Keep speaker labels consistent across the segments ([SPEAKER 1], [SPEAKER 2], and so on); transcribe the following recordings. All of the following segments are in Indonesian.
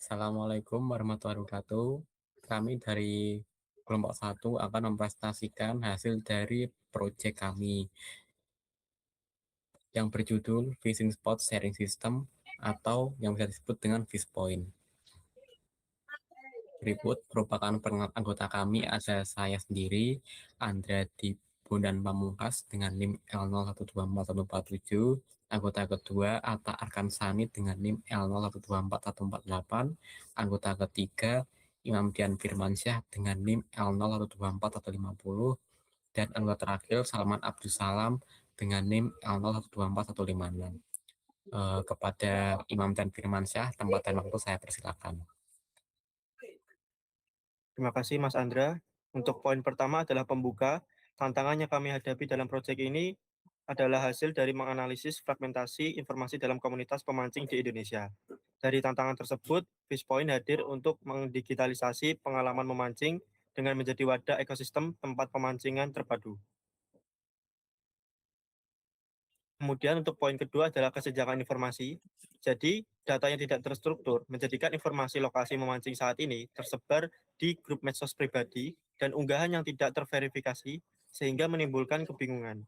[SPEAKER 1] Assalamualaikum warahmatullahi wabarakatuh. Kami dari kelompok 1 akan mempresentasikan hasil dari proyek kami yang berjudul Phishing Spot Sharing System atau yang bisa disebut dengan Fishpoint. Berikut merupakan perkenalkan anggota kami, ada saya sendiri, Andra di Bondan Pamungkas dengan NIM L01241147, anggota kedua Atta Arkansani dengan NIM L01241148, anggota ketiga Imam Dian Firmansyah dengan NIM L01241150, dan anggota terakhir Salman Abdul Salam dengan NIM L01241156. Kepada Imam Dian Firmansyah, tempat dan waktu saya persilakan.
[SPEAKER 2] Terima kasih Mas Andra. Untuk poin pertama adalah pembuka. Tantangan yang kami hadapi dalam proyek ini adalah hasil dari menganalisis fragmentasi informasi dalam komunitas pemancing di Indonesia. Dari tantangan tersebut, Fishpoint hadir untuk mendigitalisasi pengalaman memancing dengan menjadi wadah ekosistem tempat pemancingan terpadu. Kemudian untuk poin kedua adalah kesenjangan informasi. Jadi, data yang tidak terstruktur menjadikan informasi lokasi memancing saat ini tersebar di grup medsos pribadi dan unggahan yang tidak terverifikasi sehingga menimbulkan kebingungan.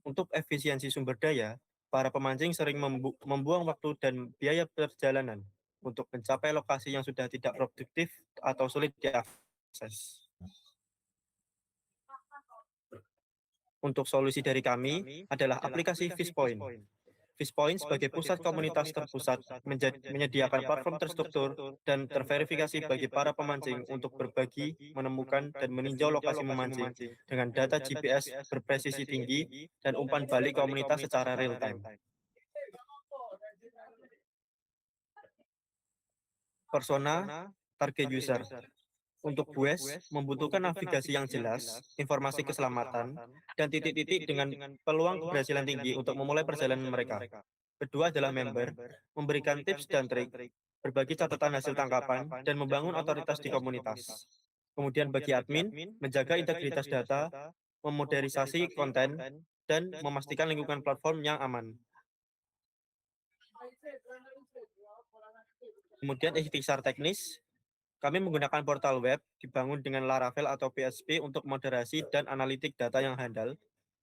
[SPEAKER 2] Untuk efisiensi sumber daya, para pemancing sering membuang waktu dan biaya perjalanan untuk mencapai lokasi yang sudah tidak produktif atau sulit diakses. Untuk solusi dari kami adalah aplikasi Fishpoint. Fishpoint sebagai pusat komunitas terpusat menyediakan platform terstruktur dan terverifikasi bagi para pemancing untuk berbagi, menemukan, dan meninjau lokasi memancing dengan data GPS berpresisi tinggi dan umpan balik komunitas secara real-time. Persona, target user. Untuk Bues, membutuhkan navigasi yang jelas, informasi keselamatan, dan titik-titik dengan peluang keberhasilan tinggi untuk memulai perjalanan mereka. Kedua adalah member, memberikan tips dan trik, berbagi catatan hasil tangkapan, dan membangun otoritas di komunitas. Kemudian bagi admin, menjaga integritas data, memodernisasi konten, dan memastikan lingkungan platform yang aman. Kemudian ikhtisar teknis, kami menggunakan portal web dibangun dengan Laravel atau PHP untuk moderasi dan analitik data yang handal.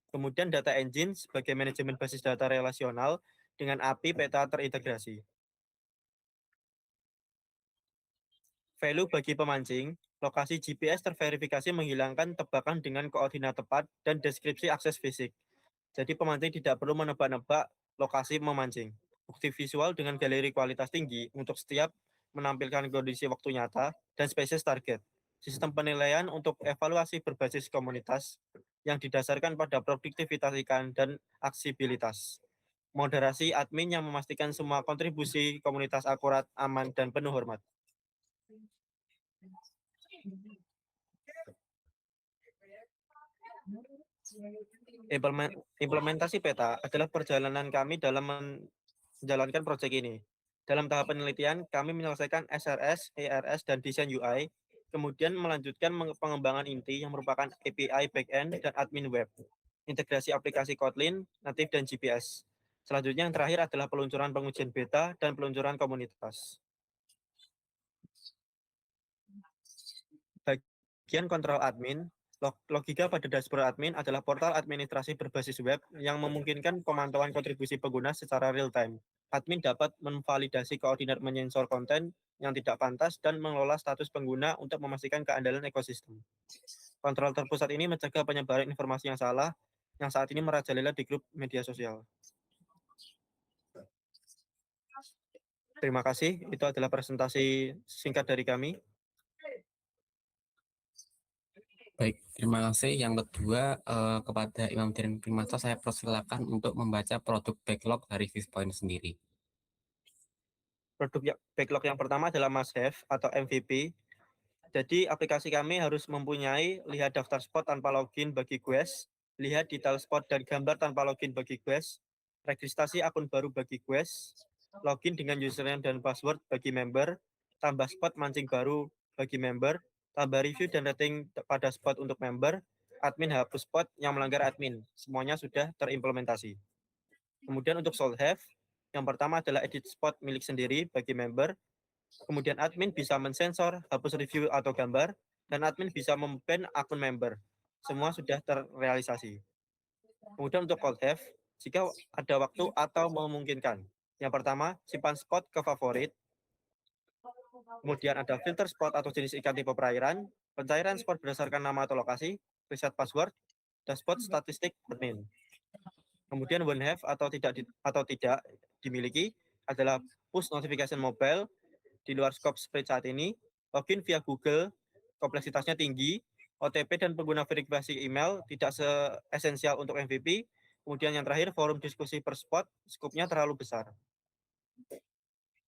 [SPEAKER 2] Kemudian data engine sebagai manajemen basis data relasional dengan API peta terintegrasi. Value bagi pemancing, lokasi GPS terverifikasi menghilangkan tebakan dengan koordinat tepat dan deskripsi akses fisik. Jadi pemancing tidak perlu menebak-nebak lokasi memancing. Bukti visual dengan galeri kualitas tinggi untuk setiap menampilkan kondisi waktu nyata dan spesies target. Sistem penilaian untuk evaluasi berbasis komunitas yang didasarkan pada produktivitas ikan dan aksibilitas. Moderasi admin yang memastikan semua kontribusi komunitas akurat, aman, dan penuh hormat. Implementasi peta adalah perjalanan kami dalam menjalankan proyek ini. Dalam tahap penelitian, kami menyelesaikan SRS, ERS, dan desain UI, kemudian melanjutkan pengembangan inti yang merupakan API backend dan admin web, integrasi aplikasi Kotlin, native, dan GPS. Selanjutnya yang terakhir adalah peluncuran pengujian beta dan peluncuran komunitas. Bagian kontrol admin, logika pada dashboard admin adalah portal administrasi berbasis web yang memungkinkan pemantauan kontribusi pengguna secara real-time. Admin dapat memvalidasi koordinat menyensor konten yang tidak pantas dan mengelola status pengguna untuk memastikan keandalan ekosistem. Kontrol terpusat ini mencegah penyebaran informasi yang salah yang saat ini merajalela di grup media sosial. Terima kasih, itu adalah presentasi singkat dari kami.
[SPEAKER 1] Baik, terima kasih. Yang kedua, kepada Imam Dian Firmansyah, saya persilakan untuk membaca produk backlog dari Fishpoint sendiri.
[SPEAKER 2] Produk backlog yang pertama adalah must have atau MVP. Jadi aplikasi kami harus mempunyai lihat daftar spot tanpa login bagi Quest, lihat detail spot dan gambar tanpa login bagi Quest, registrasi akun baru bagi Quest, login dengan username dan password bagi member, tambah spot mancing baru bagi member, tambah review dan rating pada spot untuk member, admin hapus spot yang melanggar admin. Semuanya sudah terimplementasi. Kemudian untuk sold have, yang pertama adalah edit spot milik sendiri bagi member, Kemudian admin bisa mensensor, hapus review atau gambar, dan admin bisa memban akun member. Semua sudah terrealisasi. Kemudian untuk cold have, jika ada waktu atau memungkinkan. Yang pertama, simpan spot ke favorit. Kemudian ada filter spot atau jenis ikan tipe perairan, pencairan spot berdasarkan nama atau lokasi, reset password, dashboard statistik admin. Kemudian one have atau tidak dimiliki adalah push notification mobile di luar scope spread saat ini, login via Google, kompleksitasnya tinggi, OTP dan pengguna verifikasi email tidak esensial untuk MVP. Kemudian yang terakhir, forum diskusi per spot, skupnya terlalu besar.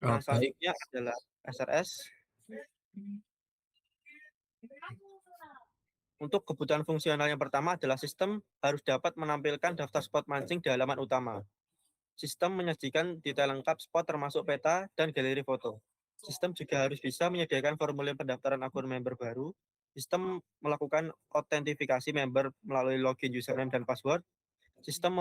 [SPEAKER 2] Yang
[SPEAKER 1] Baik.
[SPEAKER 2] selanjutnya adalah SRS. Untuk kebutuhan fungsional yang pertama adalah sistem harus dapat menampilkan daftar spot mancing di halaman utama. Sistem menyajikan detail lengkap spot termasuk peta dan galeri foto. Sistem juga harus bisa menyediakan formulir pendaftaran akun member baru. Sistem melakukan autentifikasi member melalui login username dan password. Sistem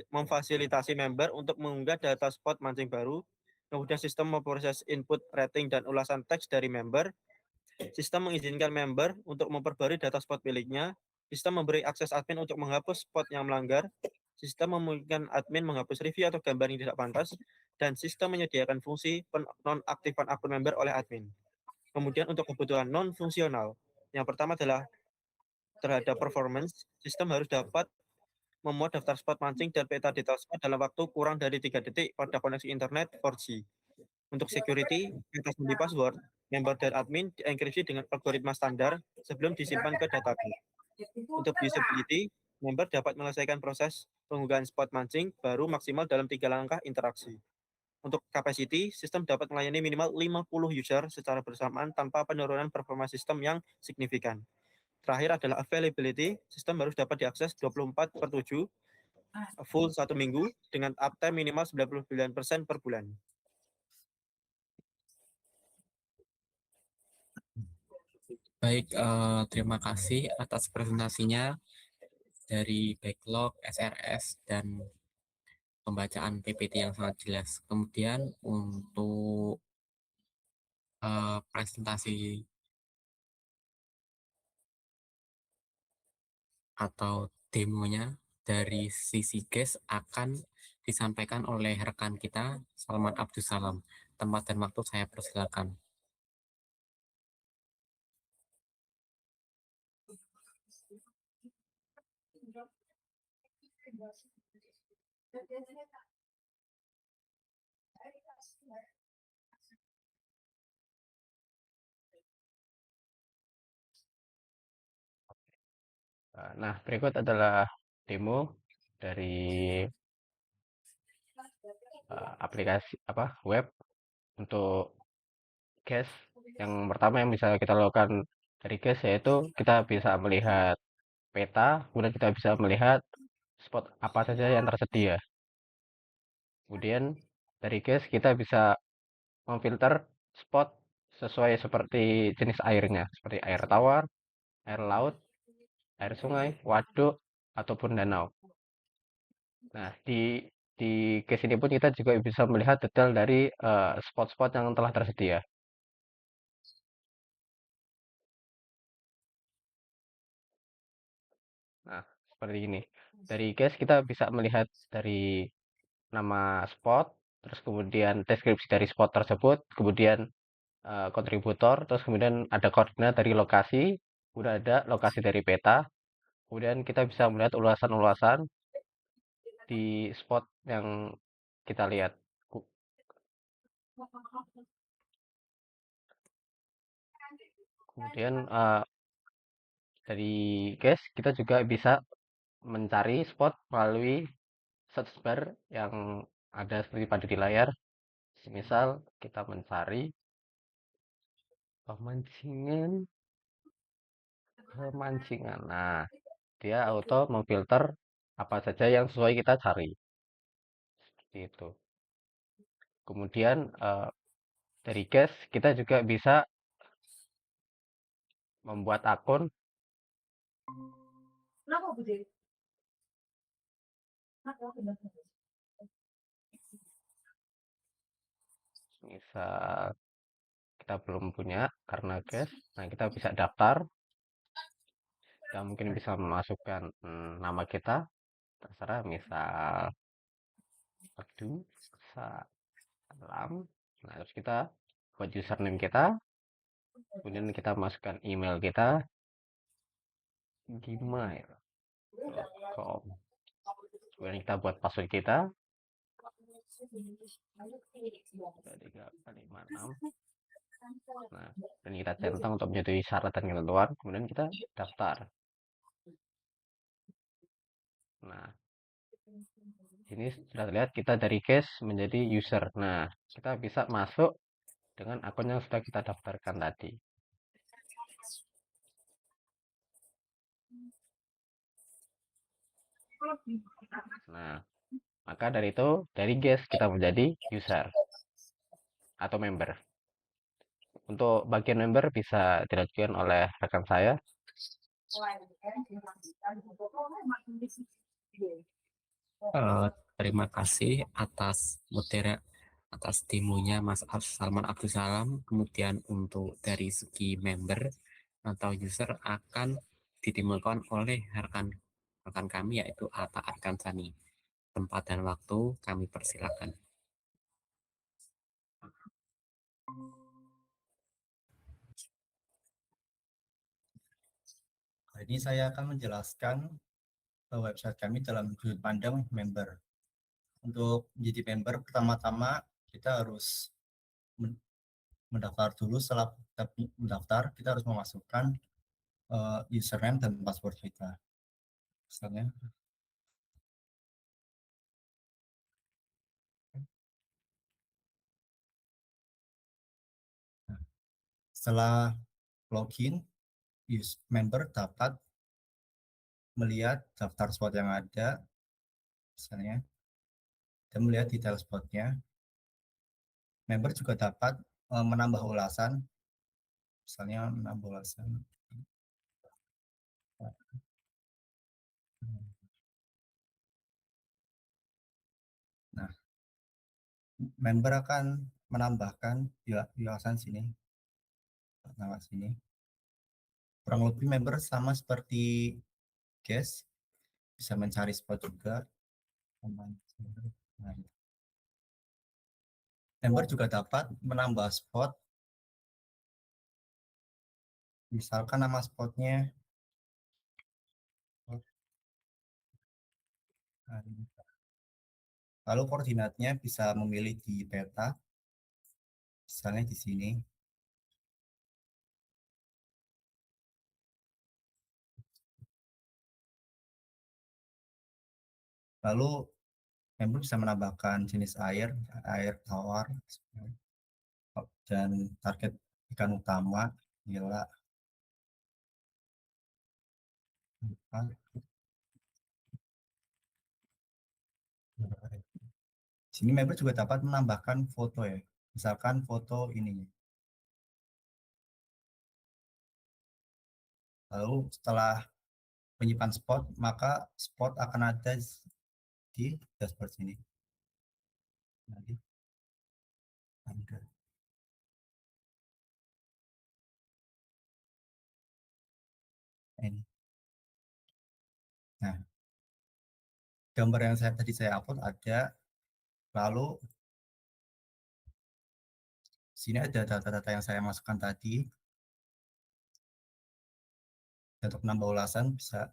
[SPEAKER 2] memfasilitasi member untuk mengunggah data spot mancing baru. Kemudian sistem memproses input, rating, dan ulasan teks dari member. Sistem mengizinkan member untuk memperbarui data spot miliknya. Sistem memberi akses admin untuk menghapus spot yang melanggar. Sistem memungkinkan admin menghapus review atau gambar yang tidak pantas. Dan sistem menyediakan fungsi penonaktifan akun member oleh admin. Kemudian untuk kebutuhan non-fungsional. Yang pertama adalah terhadap performance. Sistem harus dapat memuat daftar spot mancing dan peta detail spot dalam waktu kurang dari 3 detik pada koneksi internet 4G. Untuk security, kita sandi password, member dan admin dienkripsi dengan algoritma standar sebelum disimpan ke database. Untuk usability, member dapat menyelesaikan proses pengunggahan spot mancing baru maksimal dalam 3 langkah interaksi. Untuk capacity, sistem dapat melayani minimal 50 user secara bersamaan tanpa penurunan performa sistem yang signifikan. Terakhir adalah availability, sistem harus dapat diakses 24/7 full 1 minggu dengan uptime minimal 99% per bulan.
[SPEAKER 1] Baik, terima kasih atas presentasinya dari backlog, SRS, dan pembacaan PPT yang sangat jelas. Kemudian untuk presentasi atau demonya dari sisi case akan disampaikan oleh rekan kita, Salman Abdussalam. Tempat dan waktu saya persilakan.
[SPEAKER 3] Nah, berikut adalah demo dari aplikasi web untuk Guess. Yang pertama yang bisa kita lakukan dari Guess yaitu kita bisa melihat peta, kemudian kita bisa melihat spot apa saja yang tersedia. Kemudian dari Guess kita bisa memfilter spot sesuai seperti jenis airnya, seperti air tawar, air laut, air sungai, waduk, ataupun danau. Nah, di case ini pun kita juga bisa melihat detail dari spot-spot yang telah tersedia. Nah, seperti ini. Dari case kita bisa melihat dari nama spot, terus kemudian deskripsi dari spot tersebut, kemudian kontributor, terus kemudian ada koordinat dari lokasi, kemudian ada lokasi dari peta, kemudian kita bisa melihat ulasan-ulasan di spot yang kita lihat. Kemudian dari case kita juga bisa mencari spot melalui search bar yang ada seperti pada di layar. Misal kita mencari pemancingan, pemancingan. Nah, dia auto memfilter apa saja yang sesuai kita cari. Seperti itu. Kemudian dari guys kita juga bisa membuat akun. Misal kita belum punya karena cash, nah kita bisa daftar. Kita mungkin bisa memasukkan nama kita, terserah, misal Abdul Salam. Nah, terus kita buat username kita, kemudian kita masukkan email kita, gmail.com. Kemudian kita buat password kita, 2356. Nah, dan kita centang untuk menyetujui syarat dan ketentuan, kemudian kita daftar. Nah, ini sudah terlihat kita dari case menjadi user. Nah, kita bisa masuk dengan akun yang sudah kita daftarkan tadi. Nah, maka dari itu, dari guest kita menjadi user atau member. Untuk bagian member bisa dilakukan oleh rekan saya.
[SPEAKER 1] Terima kasih atas demonya Mas Salman Abdul Salam. Kemudian untuk dari segi member atau user akan didemokan oleh rekan kami, yaitu Atta Arkansani. Tempat dan waktu kami persilakan.
[SPEAKER 4] Ini saya akan menjelaskan website kami dalam sudut pandang member. Untuk menjadi member, pertama-tama kita harus mendaftar dulu. Setelah mendaftar, kita harus memasukkan username dan password kita. Misalnya, setelah login, member dapat melihat daftar spot yang ada, misalnya, dan melihat detail spotnya. Member juga dapat menambah ulasan, misalnya menambah ulasan. Nah, member akan menambahkan ulasan sini, nama sini. Kurang lebih member sama seperti guest, bisa mencari spot juga. Member juga dapat menambah spot, misalkan nama spotnya lalu koordinatnya bisa memilih di peta, misalnya di sini. Lalu member bisa menambahkan jenis air tawar, dan target ikan utama, nila. Sini member juga dapat menambahkan foto ya, misalkan foto ini. Lalu setelah menyimpan spot, maka spot akan ada di dashboard sini. Nanti ada. Ini. Nah, gambar yang tadi saya upload ada. Lalu sini ada data-data yang saya masukkan tadi. Untuk menambah ulasan bisa.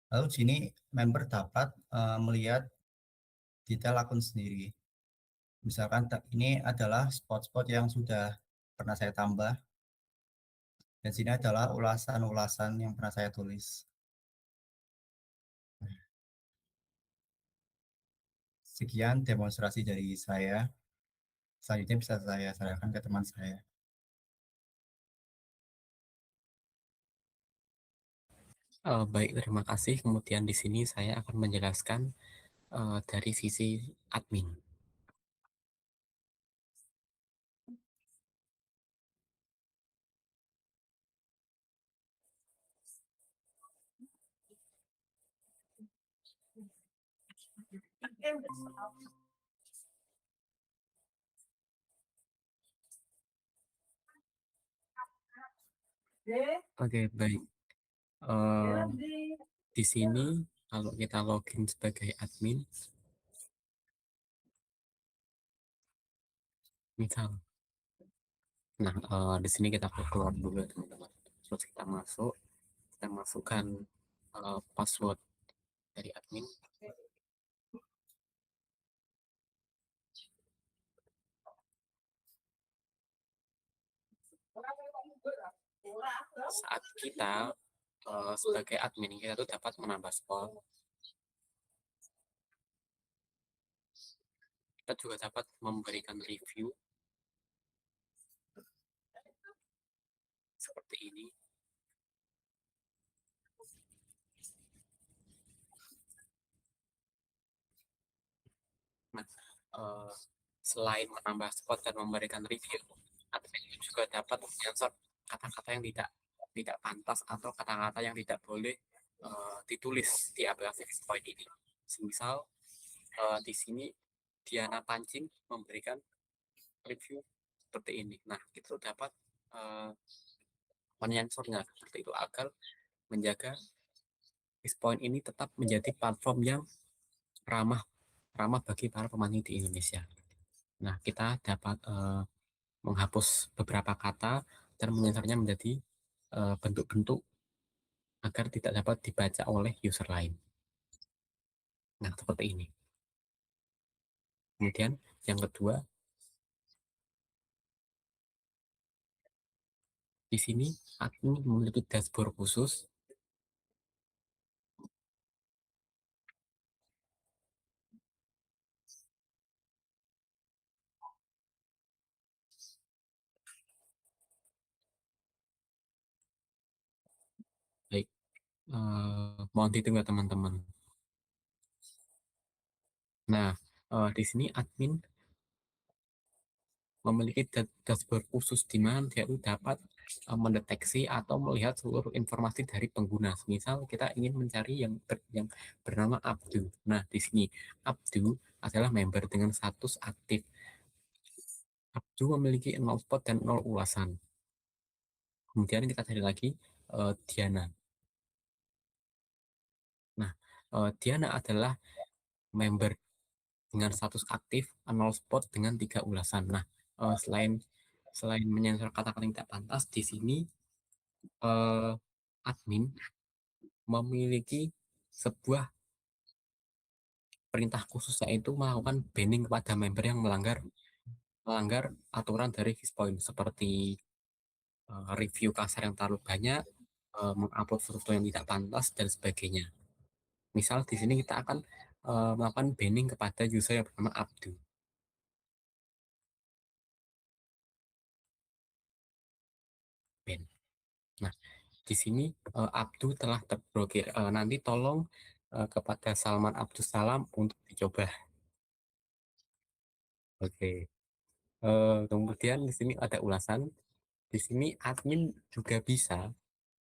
[SPEAKER 4] Lalu sini member dapat melihat detail akun sendiri. Misalkan ini adalah spot-spot yang sudah pernah saya tambah. Dan sini adalah ulasan-ulasan yang pernah saya tulis. Sekian demonstrasi dari saya. Selanjutnya bisa saya serahkan ke teman saya.
[SPEAKER 1] Baik, terima kasih. Kemudian di sini saya akan menjelaskan dari sisi admin. Oke, baik. Eh, di sini kalau kita login sebagai admin, misal, nah di sini kita keluar dulu ya, teman-teman. Terus kita masukkan password dari admin. Saat kita sebagai admin, kita tuh dapat menambah spot. Kita juga dapat memberikan review seperti ini. Nah, selain menambah spot dan memberikan review, admin juga dapat menyensor kata-kata yang tidak pantas atau kata-kata yang tidak boleh ditulis di aplikasi Fixpoint ini. Misal di sini Diana Pancing memberikan review seperti ini. Nah, itu dapat menyensornya seperti itu agar menjaga Fixpoint ini tetap menjadi platform yang ramah bagi para pemancing di Indonesia. Nah, kita dapat menghapus beberapa kata dan menyensornya menjadi bentuk-bentuk agar tidak dapat dibaca oleh user lain. Nah, seperti ini. Kemudian yang kedua, di sini admin memiliki dashboard khusus. Baik, mohon ditunggu teman-teman. Nah, di sini admin memiliki dashboard khusus di mana dia dapat mendeteksi atau melihat seluruh informasi dari pengguna. Misal kita ingin mencari yang bernama Abdu. Nah, di sini Abdu adalah member dengan status aktif. Abdu memiliki 0 spot dan 0 ulasan. Kemudian kita cari lagi Diana. Nah, Diana adalah member dengan status aktif 0 spot dengan 3 ulasan. Nah, selain menyensor kata-kata yang tidak pantas, di sini admin memiliki sebuah perintah khusus, yaitu melakukan banning kepada member yang melanggar aturan dari Fixpoint seperti review kasar yang terlalu banyak, mengupload foto yang tidak pantas dan sebagainya. Misal di sini kita akan melakukan banning kepada user yang bernama Abdu. Ban. Nah, di sini Abdu telah terblokir. Nanti tolong kepada Salman Abdus Salam untuk dicoba. Oke. Kemudian di sini ada ulasan. Di sini admin juga bisa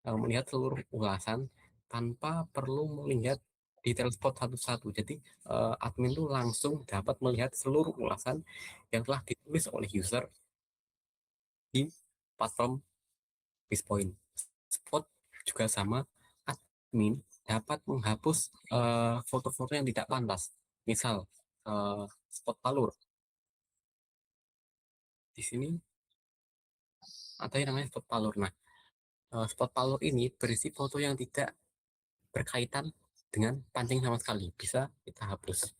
[SPEAKER 1] melihat seluruh ulasan tanpa perlu melihat detail spot satu-satu. Jadi admin itu langsung dapat melihat seluruh ulasan yang telah ditulis oleh user di platform Fixpoint. Spot juga sama, admin dapat menghapus foto-foto yang tidak pantas. Misal spot palur. Di sini ada yang namanya spot palur. Nah, spot palur ini berisi foto yang tidak berkaitan dengan pancing sama sekali. Bisa kita hapus.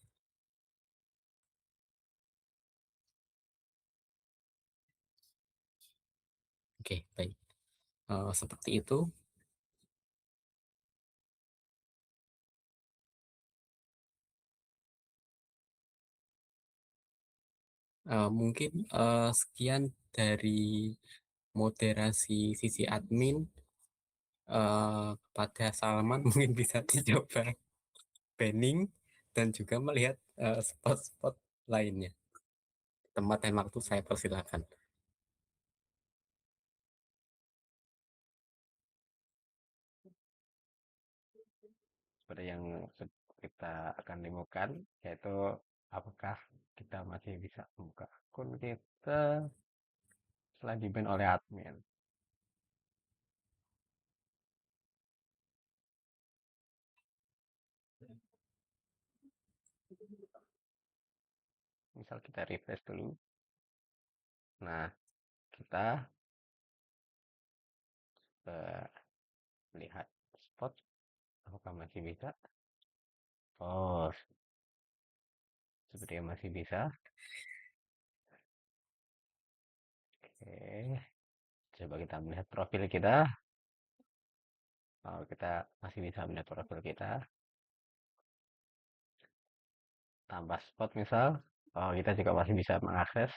[SPEAKER 1] Oke, baik. Seperti itu. Mungkin sekian dari moderasi sisi admin. Kepada Salman mungkin bisa dicoba banning dan juga melihat spot-spot lainnya. Tempat dan waktu saya persilakan.
[SPEAKER 3] Seperti yang kita akan temukan, yaitu apakah kita masih bisa membuka akun kita setelah di-ban oleh admin. misal kita refresh dulu. Nah, kita lihat spot apakah masih bisa. Oh, sepertinya masih bisa. Oke, coba kita melihat profil kita. Oh, kita masih bisa melihat profil kita. Tambah spot misal. Oh, kita juga masih bisa mengakses.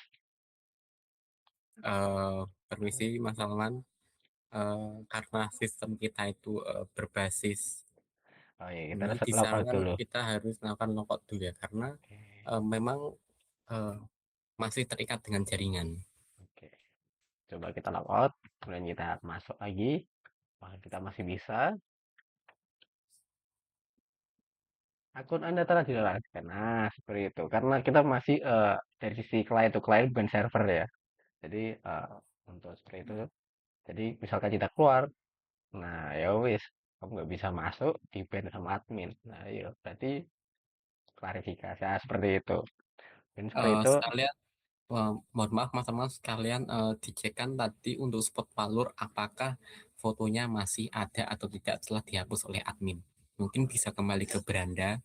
[SPEAKER 1] Permisi Mas Salman, karena sistem kita itu berbasis
[SPEAKER 3] Oh iya, kita
[SPEAKER 1] email,
[SPEAKER 3] harus login
[SPEAKER 1] disarankan
[SPEAKER 3] dulu.
[SPEAKER 1] kita harus melakukan logout dulu ya, karena
[SPEAKER 3] Oke,
[SPEAKER 1] memang masih terikat dengan jaringan.
[SPEAKER 3] oke. Coba kita logout, kemudian kita masuk lagi. Wah, kita masih bisa. Akun Anda telah dijelaskan. Nah, seperti itu. Karena kita masih dari sisi client to client bukan server ya. Jadi untuk seperti itu. Jadi misalkan kita keluar, nah ya wis, kamu nggak bisa masuk di ban sama admin. Nah, iya berarti klarifikasi seperti itu. Dan seperti itu,
[SPEAKER 1] Sekalian, mohon maaf Mas, sekalian dicekkan tadi untuk spot palur apakah fotonya masih ada atau tidak setelah dihapus oleh admin. Mungkin bisa kembali ke beranda.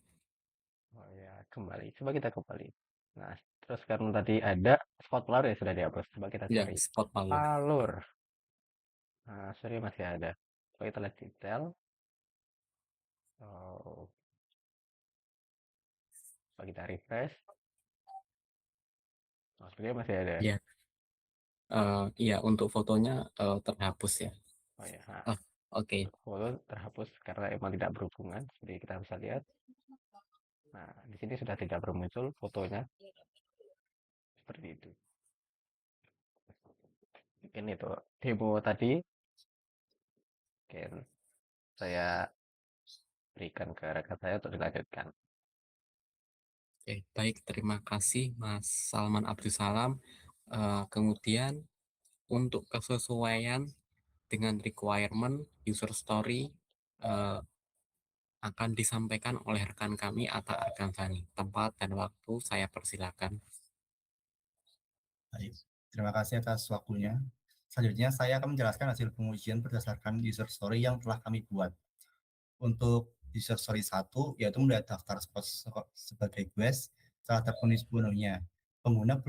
[SPEAKER 3] oh ya kembali. Coba kita kembali. Nah, terus karena tadi ada spot palur ya sudah dihapus. Coba kita
[SPEAKER 1] Ya,
[SPEAKER 3] cari
[SPEAKER 1] spot palur.
[SPEAKER 3] palur. Nah, sorry masih ada. Coba kita lihat detail. Oh, coba kita refresh. Oh, sebenarnya masih ada.
[SPEAKER 1] Ya, iya untuk fotonya terhapus ya.
[SPEAKER 3] Oh ya, nah,
[SPEAKER 1] Oke.
[SPEAKER 3] foto terhapus karena emang tidak berhubungan. Jadi kita bisa lihat. Nah, di sini sudah tidak bermuncul fotonya seperti itu. Mungkin itu demo tadi. Mungkin saya berikan ke rekan saya untuk dilanjutkan.
[SPEAKER 1] Oke, baik, terima kasih Mas Salman Abdussalam. Kemudian untuk kesesuaian dengan requirement user story eh, akan disampaikan oleh rekan kami Atta Arkansani. Tempat dan waktu saya persilakan.
[SPEAKER 4] Baik, terima kasih atas waktunya. Selanjutnya, saya akan menjelaskan hasil pengujian berdasarkan user story yang telah kami buat. Untuk user story 1, yaitu melihat daftar spot sebagai quest, telah terpenuhi sepenuhnya. Pengguna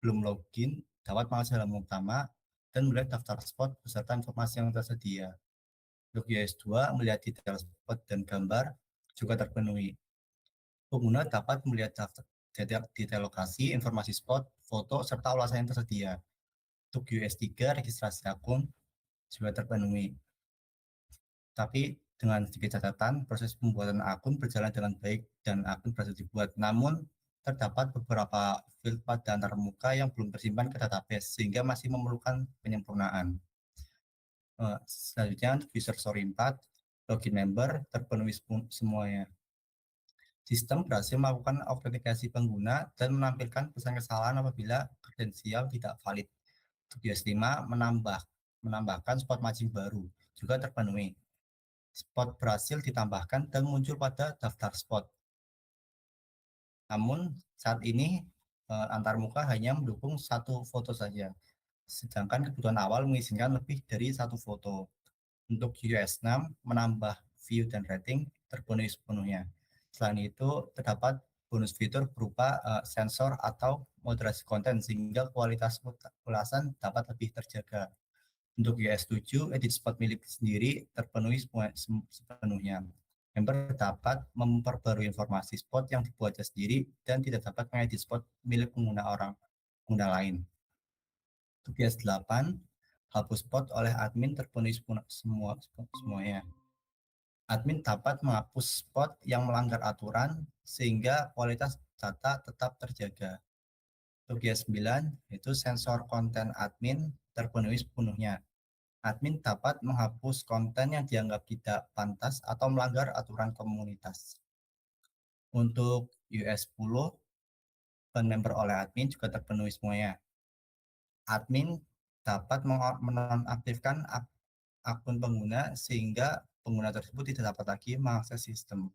[SPEAKER 4] belum login dapat mengakses halaman utama dan melihat daftar spot beserta informasi yang tersedia. Untuk US2, melihat detail spot dan gambar juga terpenuhi. Pengguna dapat melihat detail lokasi, informasi spot, foto, serta ulasan yang tersedia. Untuk US3, registrasi akun juga terpenuhi. Tapi dengan sedikit catatan, proses pembuatan akun berjalan dengan baik dan akun berhasil dibuat. Namun, terdapat beberapa field pada antarmuka yang belum tersimpan ke database, sehingga masih memerlukan penyempurnaan. Selanjutnya, untuk user story 4, login member terpenuhi semuanya. Sistem berhasil melakukan autentikasi pengguna dan menampilkan pesan kesalahan apabila kredensial tidak valid. Untuk US5 menambahkan spot mancing baru juga terpenuhi. Spot berhasil ditambahkan dan muncul pada daftar spot. Namun saat ini antarmuka hanya mendukung satu foto saja, sedangkan kebutuhan awal mengizinkan lebih dari satu foto. Untuk US6 menambah view dan rating terpenuhi sepenuhnya. Selain itu terdapat bonus fitur berupa sensor atau moderasi konten sehingga kualitas ulasan dapat lebih terjaga. Untuk US7, edit spot milik sendiri terpenuhi sepenuhnya. Member dapat memperbarui informasi spot yang dibuatnya sendiri dan tidak dapat mengedit spot milik pengguna lain. Untuk US8, hapus spot oleh admin terpenuhi semuanya. Admin dapat menghapus spot yang melanggar aturan sehingga kualitas data tetap terjaga. Untuk US9, itu sensor konten admin terpenuhi sepenuhnya. Admin dapat menghapus konten yang dianggap tidak pantas atau melanggar aturan komunitas. Untuk US10, member oleh admin juga terpenuhi semuanya. Admin dapat menonaktifkan akun pengguna sehingga pengguna tersebut tidak dapat lagi mengakses sistem.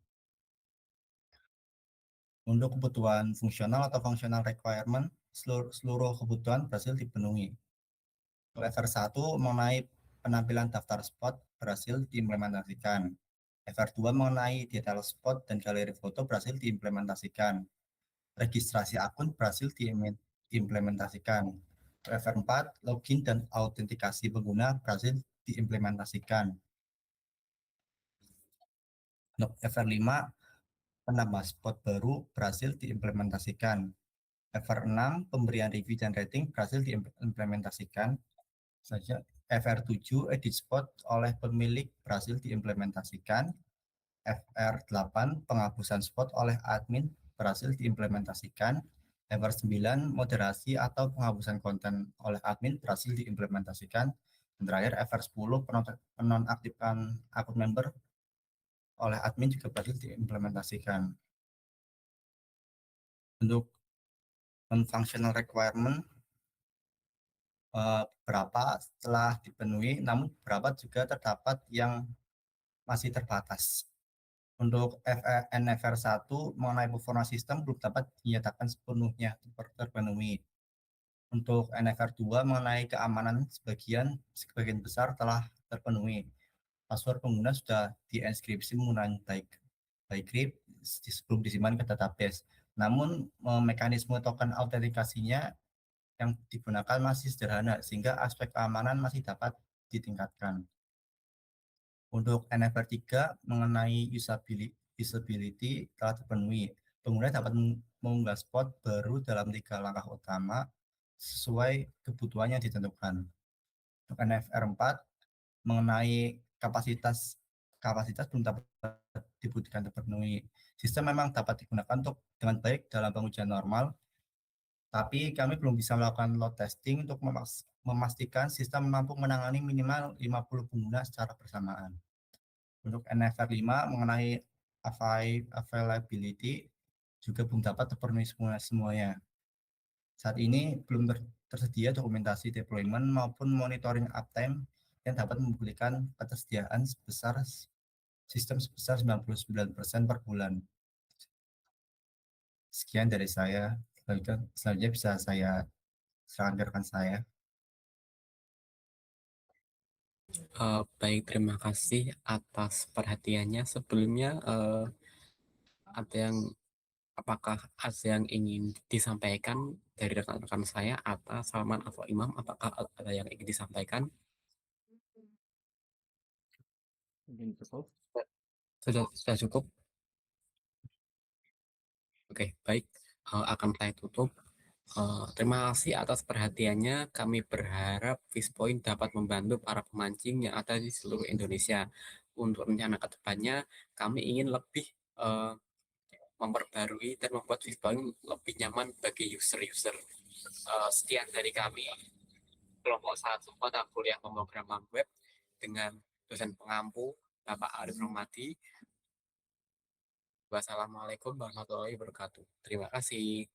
[SPEAKER 4] Untuk kebutuhan fungsional atau functional requirement, seluruh kebutuhan berhasil dipenuhi. Level 1 mengenai penampilan daftar spot berhasil diimplementasikan. Level 2 mengenai detail spot dan galeri foto berhasil diimplementasikan. Registrasi akun berhasil diimplementasikan. Level 4, login dan autentikasi pengguna berhasil diimplementasikan. Untuk level 5, penambah spot baru berhasil diimplementasikan. Level 6, pemberian review dan rating berhasil diimplementasikan. Saja FR7, edit spot oleh pemilik berhasil diimplementasikan. FR8, penghapusan spot oleh admin berhasil diimplementasikan. FR9, moderasi atau penghapusan konten oleh admin berhasil diimplementasikan. Dan terakhir FR10, penonaktifkan akun member oleh admin juga berhasil diimplementasikan. Untuk non-functional requirement, beberapa telah dipenuhi, namun beberapa juga terdapat yang masih terbatas. Untuk NFR1 mengenai performance sistem belum dapat dinyatakan sepenuhnya terpenuhi. Untuk NFR2 mengenai keamanan sebagian besar telah terpenuhi. Password pengguna sudah dienkripsi menggunakan Bcrypt sebelum disimpan ke database. Namun mekanisme token autentikasinya yang digunakan masih sederhana sehingga aspek keamanan masih dapat ditingkatkan. Untuk NFR3 mengenai usability telah terpenuhi. Pengguna dapat mengunggah spot baru dalam 3 langkah utama sesuai kebutuhan yang ditentukan. Untuk NFR4 mengenai kapasitas belum dapat dibuktikan terpenuhi. Sistem memang dapat digunakan dengan baik dalam pengujian normal, tapi kami belum bisa melakukan load testing untuk memastikan sistem mampu menangani minimal 50 pengguna secara bersamaan. Untuk NFR5 mengenai availability juga belum dapat terpenuhi semuanya. Saat ini belum tersedia dokumentasi deployment maupun monitoring uptime yang dapat membuktikan ketersediaan sistem sebesar 99% per bulan. Sekian dari saya. Selanjutnya bisa saya serahkan ke rekan saya.
[SPEAKER 1] Baik, terima kasih atas perhatiannya. Sebelumnya apakah ada yang ingin disampaikan dari rekan-rekan saya, atas Salman atau Imam? Apakah ada yang ingin disampaikan? Sudah cukup? Oke, baik. Akan saya tutup. Terima kasih atas perhatiannya. Kami berharap Fishpoint dapat membantu para pemancing yang ada di seluruh Indonesia. Untuk rencana ke depannya, kami ingin lebih memperbarui dan membuat Fishpoint lebih nyaman bagi user-user. Sekian dari kami, kelompok 1 mata kuliah pemrograman web dengan dosen pengampu Bapak Arif Romadi. Wassalamualaikum warahmatullahi wabarakatuh. Terima kasih.